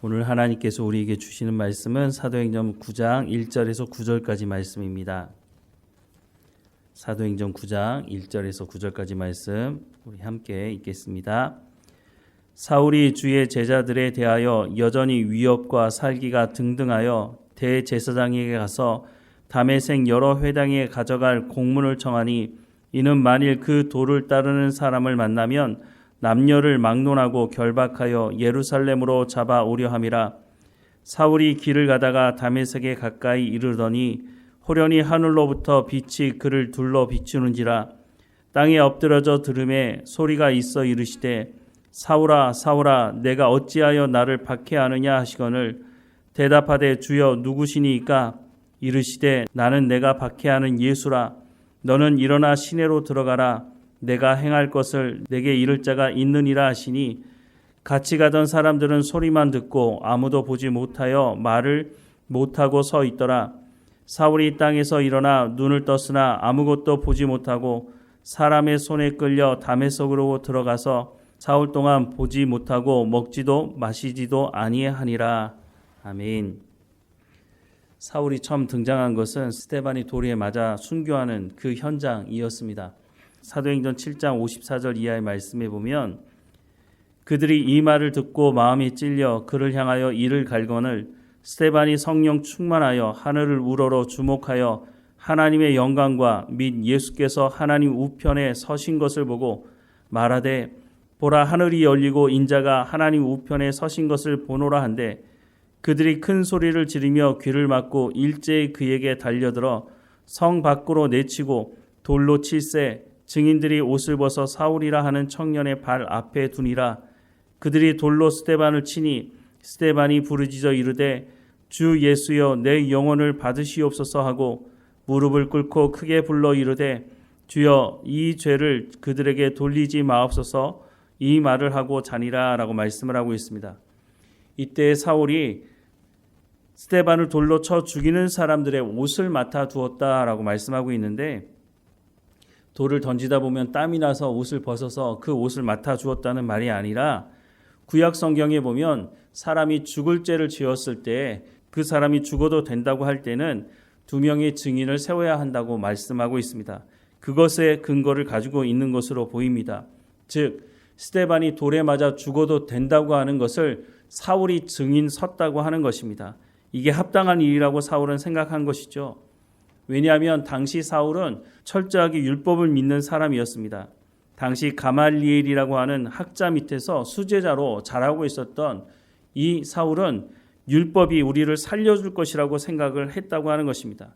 오늘 하나님께서 우리에게 주시는 말씀은 사도행전 9장 1절에서 9절까지 말씀입니다. 사도행전 9장 1절에서 9절까지 말씀 우리 함께 읽겠습니다. 사울이 주의 제자들에 대하여 여전히 위협과 살기가 등등하여 대제사장에게 가서 다메섹 여러 회당에 가져갈 공문을 청하니 이는 만일 그 도를 따르는 사람을 만나면 남녀를 막론하고 결박하여 예루살렘으로 잡아오려 함이라. 사울이 길을 가다가 다메섹에 가까이 이르더니 호련히 하늘로부터 빛이 그를 둘러 비추는지라. 땅에 엎드러져 들음에 소리가 있어 이르시되 사울아 사울아 내가 어찌하여 나를 박해하느냐 하시거늘 대답하되 주여 누구시니이까? 이르시되 나는 내가 박해하는 예수라. 너는 일어나 시내로 들어가라. 내가 행할 것을 내게 이를 자가 있느니라 하시니 같이 가던 사람들은 소리만 듣고 아무도 보지 못하여 말을 못하고 서 있더라. 사울이 땅에서 일어나 눈을 떴으나 아무것도 보지 못하고 사람의 손에 끌려 다메섹으로 들어가서 사흘 동안 보지 못하고 먹지도 마시지도 아니하니라. 아멘. 사울이 처음 등장한 것은 스데반이 돌에 맞아 순교하는 그 현장이었습니다. 사도행전 7장 54절 이하의 말씀에 보면 그들이 이 말을 듣고 마음이 찔려 그를 향하여 이를 갈거늘 스데반이 성령 충만하여 하늘을 우러러 주목하여 하나님의 영광과 및 예수께서 하나님 우편에 서신 것을 보고 말하되 보라 하늘이 열리고 인자가 하나님 우편에 서신 것을 보노라 한데 그들이 큰 소리를 지르며 귀를 막고 일제히 그에게 달려들어 성 밖으로 내치고 돌로 칠세 증인들이 옷을 벗어 사울이라 하는 청년의 발 앞에 두니라. 그들이 돌로 스데반을 치니 스데반이 부르짖어 이르되 주 예수여 내 영혼을 받으시옵소서 하고 무릎을 꿇고 크게 불러 이르되 주여 이 죄를 그들에게 돌리지 마옵소서 이 말을 하고 자니라 라고 말씀을 하고 있습니다. 이때 사울이 스데반을 돌로 쳐 죽이는 사람들의 옷을 맡아 두었다라고 말씀하고 있는데 돌을 던지다 보면 땀이 나서 옷을 벗어서 그 옷을 맡아 주었다는 말이 아니라 구약 성경에 보면 사람이 죽을 죄를 지었을 때 그 사람이 죽어도 된다고 할 때는 2명의 증인을 세워야 한다고 말씀하고 있습니다. 그것의 근거를 가지고 있는 것으로 보입니다. 즉 스데반이 돌에 맞아 죽어도 된다고 하는 것을 사울이 증인 섰다고 하는 것입니다. 이게 합당한 일이라고 사울은 생각한 것이죠. 왜냐하면 당시 사울은 철저하게 율법을 믿는 사람이었습니다. 당시 가말리엘이라고 하는 학자 밑에서 수제자로 자라고 있었던 이 사울은 율법이 우리를 살려줄 것이라고 생각을 했다고 하는 것입니다.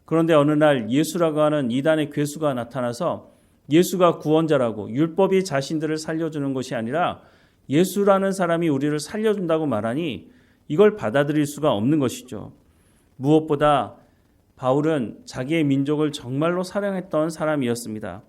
그런데 어느 날 예수라고 하는 이단의 괴수가 나타나서 예수가 구원자라고 율법이 자신들을 살려주는 것이 아니라 예수라는 사람이 우리를 살려준다고 말하니 이걸 받아들일 수가 없는 것이죠. 무엇보다 바울은 자기의 민족을 정말로 사랑했던 사람이었습니다.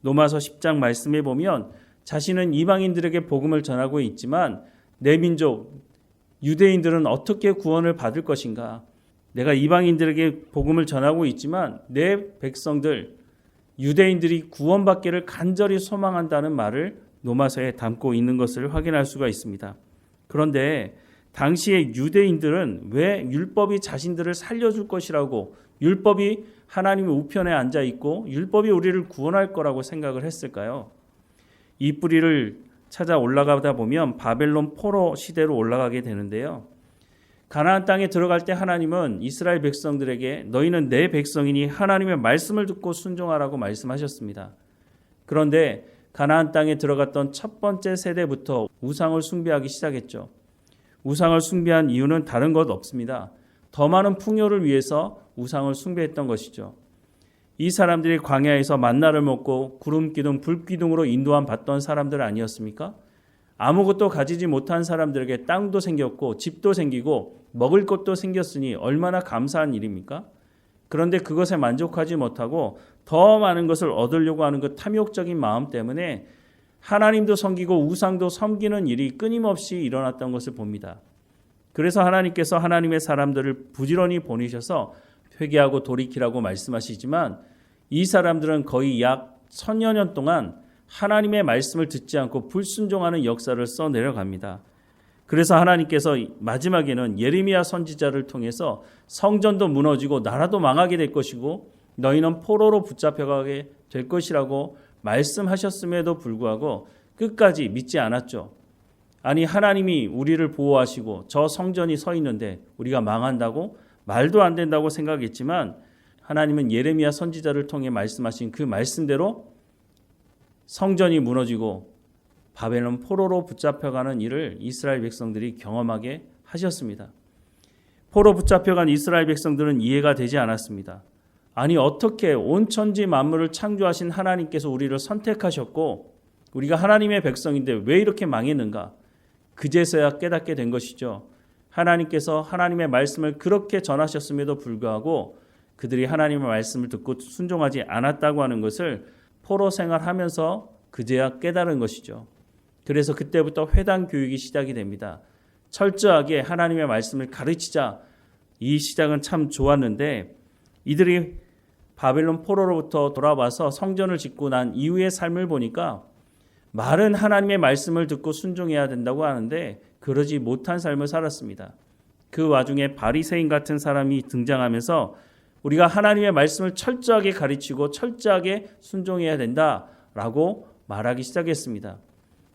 로마서 10장 말씀에 보면 자신은 이방인들에게 복음을 전하고 있지만 내 민족 유대인들은 어떻게 구원을 받을 것인가? 내가 이방인들에게 복음을 전하고 있지만 내 백성들 유대인들이 구원받기를 간절히 소망한다는 말을 로마서에 담고 있는 것을 확인할 수가 있습니다. 그런데 당시의 유대인들은 왜 율법이 자신들을 살려줄 것이라고 율법이 하나님의 우편에 앉아 있고 율법이 우리를 구원할 거라고 생각을 했을까요? 이 뿌리를 찾아 올라가다 보면 바벨론 포로 시대로 올라가게 되는데요. 가나안 땅에 들어갈 때 하나님은 이스라엘 백성들에게 너희는 내 백성이니 하나님의 말씀을 듣고 순종하라고 말씀하셨습니다. 그런데 가나안 땅에 들어갔던 첫 번째 세대부터 우상을 숭배하기 시작했죠. 우상을 숭배한 이유는 다른 것 없습니다. 더 많은 풍요를 위해서 우상을 숭배했던 것이죠. 이 사람들이 광야에서 만나를 먹고 구름 기둥, 불 기둥으로 인도함 받던 사람들 아니었습니까? 아무것도 가지지 못한 사람들에게 땅도 생겼고 집도 생기고 먹을 것도 생겼으니 얼마나 감사한 일입니까? 그런데 그것에 만족하지 못하고 더 많은 것을 얻으려고 하는 그 탐욕적인 마음 때문에 하나님도 섬기고 우상도 섬기는 일이 끊임없이 일어났던 것을 봅니다. 그래서 하나님께서 하나님의 사람들을 부지런히 보내셔서 회개하고 돌이키라고 말씀하시지만 이 사람들은 거의 약 1000여 년 동안 하나님의 말씀을 듣지 않고 불순종하는 역사를 써내려갑니다. 그래서 하나님께서 마지막에는 예레미야 선지자를 통해서 성전도 무너지고 나라도 망하게 될 것이고 너희는 포로로 붙잡혀가게 될 것이라고 말씀하셨음에도 불구하고 끝까지 믿지 않았죠. 아니, 하나님이 우리를 보호하시고 저 성전이 서 있는데 우리가 망한다고? 말도 안 된다고 생각했지만 하나님은 예레미야 선지자를 통해 말씀하신 그 말씀대로 성전이 무너지고 바벨론 포로로 붙잡혀가는 일을 이스라엘 백성들이 경험하게 하셨습니다. 포로 붙잡혀간 이스라엘 백성들은 이해가 되지 않았습니다. 아니, 어떻게 온 천지 만물을 창조하신 하나님께서 우리를 선택하셨고 우리가 하나님의 백성인데 왜 이렇게 망했는가? 그제서야 깨닫게 된 것이죠. 하나님께서 하나님의 말씀을 그렇게 전하셨음에도 불구하고 그들이 하나님의 말씀을 듣고 순종하지 않았다고 하는 것을 포로 생활하면서 그제야 깨달은 것이죠. 그래서 그때부터 회당 교육이 시작이 됩니다. 철저하게 하나님의 말씀을 가르치자. 이 시작은 참 좋았는데 이들이 바벨론 포로로부터 돌아와서 성전을 짓고 난 이후의 삶을 보니까 말은 하나님의 말씀을 듣고 순종해야 된다고 하는데 그러지 못한 삶을 살았습니다. 그 와중에 바리새인 같은 사람이 등장하면서 우리가 하나님의 말씀을 철저하게 가르치고 철저하게 순종해야 된다라고 말하기 시작했습니다.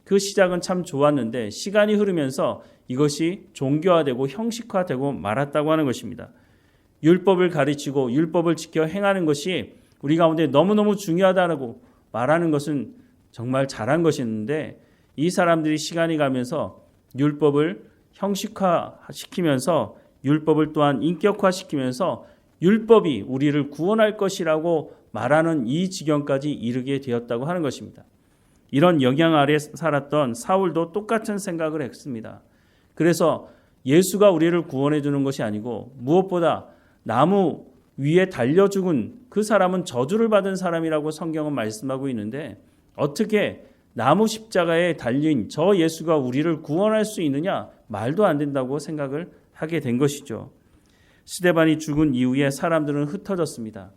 그 시작은 참 좋았는데 시간이 흐르면서 이것이 종교화되고 형식화되고 말았다고 하는 것입니다. 율법을 가르치고 율법을 지켜 행하는 것이 우리 가운데 너무너무 중요하다고 말하는 것은 정말 잘한 것이었는데 이 사람들이 시간이 가면서 율법을 형식화시키면서 율법을 또한 인격화시키면서 율법이 우리를 구원할 것이라고 말하는 이 지경까지 이르게 되었다고 하는 것입니다. 이런 영향 아래 살았던 사울도 똑같은 생각을 했습니다. 그래서 예수가 우리를 구원해 주는 것이 아니고 무엇보다 나무 위에 달려 죽은 그 사람은 저주를 받은 사람이라고 성경은 말씀하고 있는데 어떻게 나무 십자가에 달린 저 예수가 우리를 구원할 수 있느냐? 말도 안 된다고 생각을 하게 된 것이죠. 스데반이 죽은 이후에 사람들은 흩어졌습니다.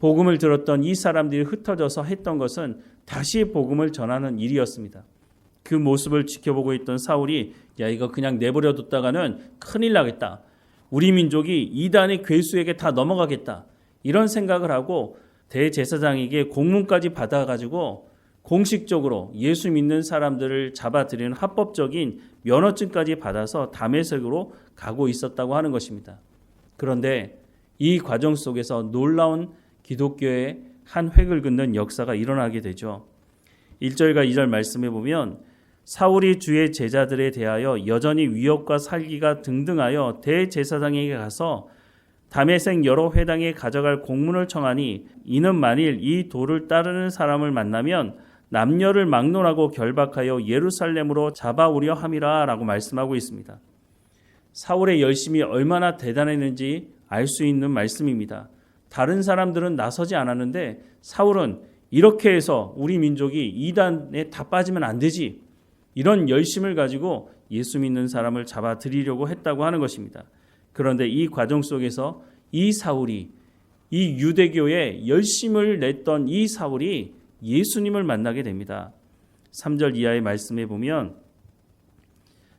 복음을 들었던 이 사람들이 흩어져서 했던 것은 다시 복음을 전하는 일이었습니다. 그 모습을 지켜보고 있던 사울이 야, 이거 그냥 내버려 뒀다가는 큰일 나겠다. 우리 민족이 이단의 괴수에게 다 넘어가겠다. 이런 생각을 하고 대제사장에게 공문까지 받아가지고 공식적으로 예수 믿는 사람들을 잡아들이는 합법적인 면허증까지 받아서 다메섹으로 가고 있었다고 하는 것입니다. 그런데 이 과정 속에서 놀라운 기독교의 한 획을 긋는 역사가 일어나게 되죠. 1절과 2절 말씀해 보면 사울이 주의 제자들에 대하여 여전히 위협과 살기가 등등하여 대제사장에게 가서 다메섹 여러 회당에 가져갈 공문을 청하니 이는 만일 이 도를 따르는 사람을 만나면 남녀를 막론하고 결박하여 예루살렘으로 잡아오려 함이라 라고 말씀하고 있습니다. 사울의 열심이 얼마나 대단했는지 알 수 있는 말씀입니다. 다른 사람들은 나서지 않았는데 사울은 이렇게 해서 우리 민족이 이단에 다 빠지면 안 되지. 이런 열심을 가지고 예수 믿는 사람을 잡아들이려고 했다고 하는 것입니다. 그런데 이 과정 속에서 이 사울이 이 유대교에 열심을 냈던 이 사울이 예수님을 만나게 됩니다. 3절 이하의 말씀에 보면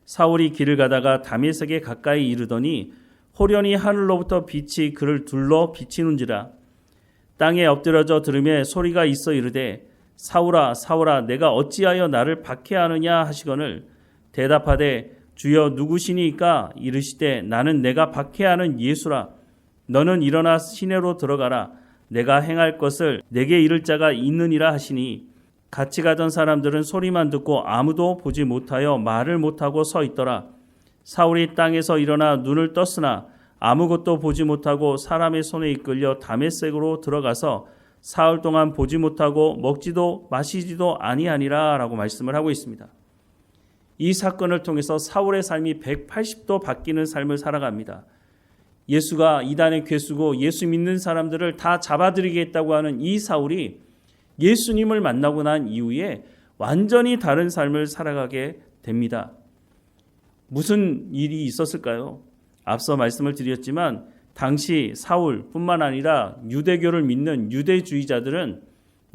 사울이 길을 가다가 다메섹에 가까이 이르더니 호련히 하늘로부터 빛이 그를 둘러 비치는지라 땅에 엎드려져 들으매 소리가 있어 이르되 사울아 사울아 내가 어찌하여 나를 박해하느냐 하시거늘 대답하되 주여 누구시니까 이르시되 나는 내가 박해하는 예수라 너는 일어나 시내로 들어가라 내가 행할 것을 내게 이를 자가 있느니라 하시니 같이 가던 사람들은 소리만 듣고 아무도 보지 못하여 말을 못하고 서 있더라. 사울이 땅에서 일어나 눈을 떴으나 아무것도 보지 못하고 사람의 손에 이끌려 다메섹으로 들어가서 사흘 동안 보지 못하고 먹지도 마시지도 아니하니라 라고 말씀을 하고 있습니다. 이 사건을 통해서 사울의 삶이 180도 바뀌는 삶을 살아갑니다. 예수가 이단의 괴수고 예수 믿는 사람들을 다 잡아들이겠다고 하는 이 사울이 예수님을 만나고 난 이후에 완전히 다른 삶을 살아가게 됩니다. 무슨 일이 있었을까요? 앞서 말씀을 드렸지만 당시 사울뿐만 아니라 유대교를 믿는 유대주의자들은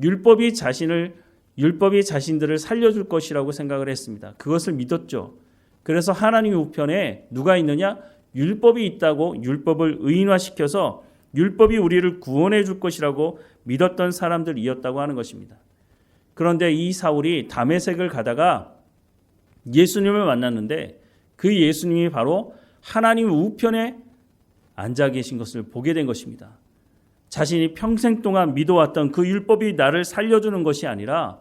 율법이 자신들을 살려줄 것이라고 생각을 했습니다. 그것을 믿었죠. 그래서 하나님의 우편에 누가 있느냐? 율법이 있다고 율법을 의인화시켜서 율법이 우리를 구원해 줄 것이라고 믿었던 사람들이었다고 하는 것입니다. 그런데 이 사울이 다메섹을 가다가 예수님을 만났는데 그 예수님이 바로 하나님 우편에 앉아 계신 것을 보게 된 것입니다. 자신이 평생 동안 믿어왔던 그 율법이 나를 살려주는 것이 아니라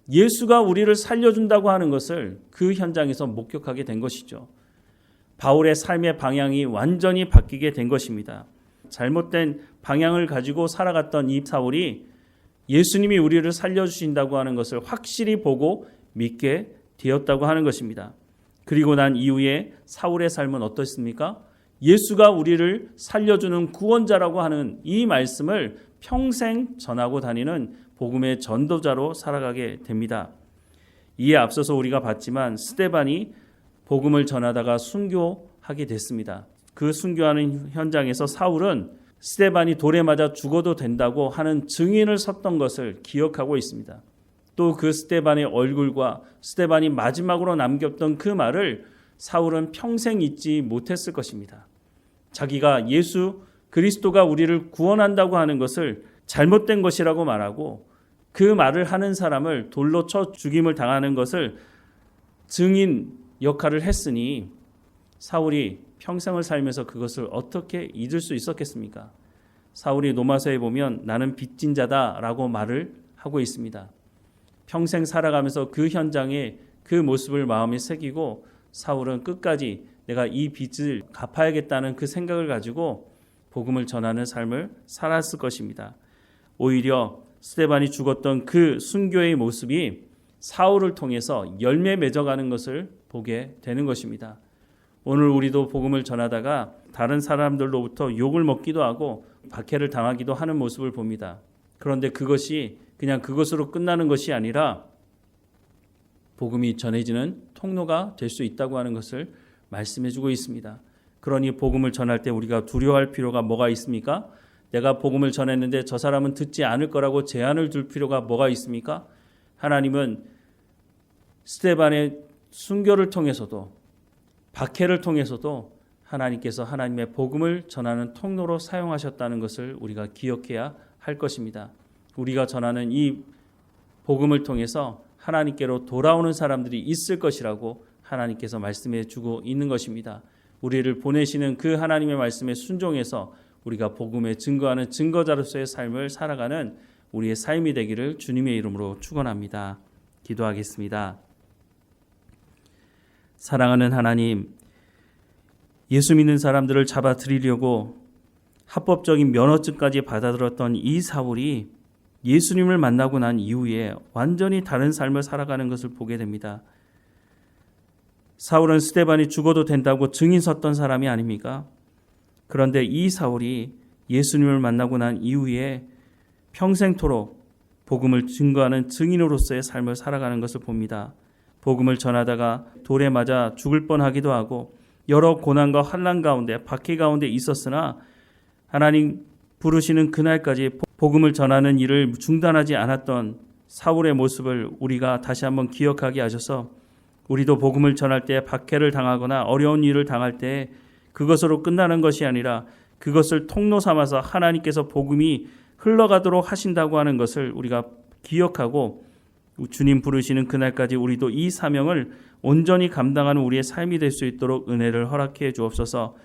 예수가 우리를 살려준다고 하는 것을 그 현장에서 목격하게 된 것이죠. 바울의 삶의 방향이 완전히 바뀌게 된 것입니다. 잘못된 방향을 가지고 살아갔던 이 사울이 예수님이 우리를 살려주신다고 하는 것을 확실히 보고 믿게 되었다고 하는 것입니다. 그리고 난 이후에 사울의 삶은 어떻습니까? 예수가 우리를 살려주는 구원자라고 하는 이 말씀을 평생 전하고 다니는 복음의 전도자로 살아가게 됩니다. 이에 앞서서 우리가 봤지만 스데반이 복음을 전하다가 순교하게 됐습니다. 그 순교하는 현장에서 사울은 스데반이 돌에 맞아 죽어도 된다고 하는 증인을 섰던 것을 기억하고 있습니다. 또 그 스데반의 얼굴과 스데반이 마지막으로 남겼던 그 말을 사울은 평생 잊지 못했을 것입니다. 자기가 예수 그리스도가 우리를 구원한다고 하는 것을 잘못된 것이라고 말하고 그 말을 하는 사람을 돌로 쳐 죽임을 당하는 것을 증인 역할을 했으니 사울이 평생을 살면서 그것을 어떻게 잊을 수 있었겠습니까? 사울이 로마서에 보면 나는 빚진 자다라고 말을 하고 있습니다. 평생 살아가면서 그 현장에 그 모습을 마음에 새기고 사울은 끝까지 내가 이 빚을 갚아야겠다는 그 생각을 가지고 복음을 전하는 삶을 살았을 것입니다. 오히려 스데반이 죽었던 그 순교의 모습이 사울을 통해서 열매 맺어가는 것을 보게 되는 것입니다. 오늘 우리도 복음을 전하다가 다른 사람들로부터 욕을 먹기도 하고 박해를 당하기도 하는 모습을 봅니다. 그런데 그것이 그냥 그것으로 끝나는 것이 아니라 복음이 전해지는 통로가 될 수 있다고 하는 것을 말씀해주고 있습니다. 그러니 복음을 전할 때 우리가 두려워할 필요가 뭐가 있습니까? 내가 복음을 전했는데 저 사람은 듣지 않을 거라고 제한을 둘 필요가 뭐가 있습니까? 하나님은 스데반의 순교를 통해서도 박해를 통해서도 하나님께서 하나님의 복음을 전하는 통로로 사용하셨다는 것을 우리가 기억해야 할 것입니다. 우리가 전하는 이 복음을 통해서 하나님께로 돌아오는 사람들이 있을 것이라고 하나님께서 말씀해 주고 있는 것입니다. 우리를 보내시는 그 하나님의 말씀에 순종해서 우리가 복음에 증거하는 증거자로서의 삶을 살아가는 우리의 삶이 되기를 주님의 이름으로 축원합니다. 기도하겠습니다. 사랑하는 하나님, 예수 믿는 사람들을 잡아들이려고 합법적인 면허증까지 받아들었던 이 사울이 예수님을 만나고 난 이후에 완전히 다른 삶을 살아가는 것을 보게 됩니다. 사울은 스데반이 죽어도 된다고 증인 섰던 사람이 아닙니까? 그런데 이 사울이 예수님을 만나고 난 이후에 평생토록 복음을 증거하는 증인으로서의 삶을 살아가는 것을 봅니다. 복음을 전하다가 돌에 맞아 죽을 뻔하기도 하고 여러 고난과 환난 가운데 박해 가운데 있었으나 하나님 부르시는 그날까지 복음을 전하는 일을 중단하지 않았던 사울의 모습을 우리가 다시 한번 기억하게 하셔서 우리도 복음을 전할 때 박해를 당하거나 어려운 일을 당할 때 그것으로 끝나는 것이 아니라 그것을 통로 삼아서 하나님께서 복음이 흘러가도록 하신다고 하는 것을 우리가 기억하고 주님 부르시는 그날까지 우리도 이 사명을 온전히 감당하는 우리의 삶이 될 수 있도록 은혜를 허락해 주옵소서.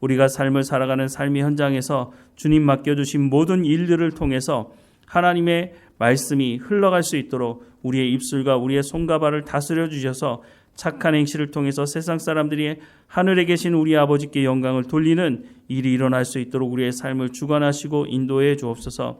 우리가 삶을 살아가는 삶의 현장에서 주님 맡겨주신 모든 일들을 통해서 하나님의 말씀이 흘러갈 수 있도록 우리의 입술과 우리의 손과 발을 다스려 주셔서 착한 행실을 통해서 세상 사람들이 하늘에 계신 우리 아버지께 영광을 돌리는 일이 일어날 수 있도록 우리의 삶을 주관하시고 인도해 주옵소서.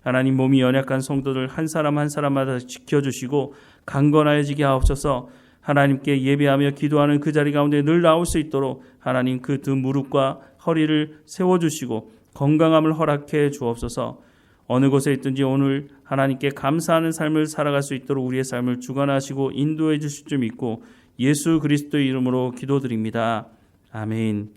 하나님 몸이 연약한 성도들 한 사람 한 사람마다 지켜주시고 강건하여지게 하옵소서. 하나님께 예배하며 기도하는 그 자리 가운데 늘 나올 수 있도록 하나님 그 두 무릎과 허리를 세워주시고 건강함을 허락해 주옵소서. 어느 곳에 있든지 오늘 하나님께 감사하는 삶을 살아갈 수 있도록 우리의 삶을 주관하시고 인도해 주실 줄 믿고 예수 그리스도의 이름으로 기도드립니다. 아멘.